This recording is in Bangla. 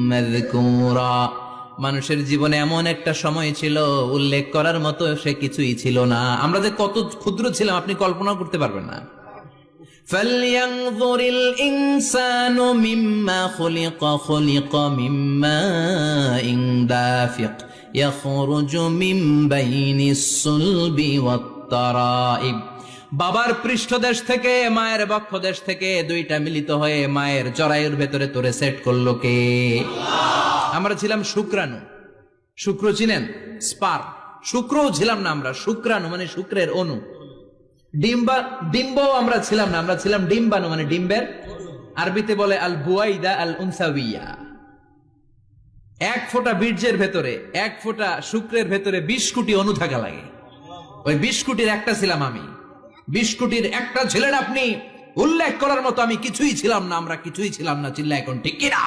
মাযকুরা, মানুষের জীবনে এমন একটা সময় ছিল উল্লেখ করার মতো সে কিছুই ছিল না। আমরা যে কত ক্ষুদ্র ছিলাম আপনি কল্পনা করতে পারবেন না। ফালইয়ানযুরিল ইনসানু মিম্মা খুলিকা, খুলিকা মিম্মাইন দাফিক ইয়াখরুজু মিন বাইনিস সুলবি ওয়াত তারাইব। বাবার পৃষ্ঠদেশ থেকে, মায়ের বক্ষদেশ থেকে দুইটা মিলিত হয়ে মায়ের জরায়ুর ভেতরে তোরে সেট করলো কে? আমরা ছিলাম শুক্রাণু। শুক্র চিনেন? স্পার। শুক্রও ছিলাম না আমরা, শুক্রাণু মানে শুক্রের অণু। ডিম্বও আমরা ছিলাম না, আমরা ছিলাম ডিম্বাণু মানে ডিম্বের। আরবিতে বলে আল বুয়াইদা আল উনসাউইয়া। এক ফোঁটা বীর্যের ভেতরে, এক ফোঁটা শুক্রের ভেতরে 20 কোটি অণু থাকা লাগে। ওই 20 কোটির একটা ছিলাম আমি। 20 কোটির একটা ছিলেন আপনি। উল্লেখ করার মতো আমি কিছুই ছিলাম না, আমরা কিছুই ছিলাম না। চিল্লা এখন ঠিক কিনা?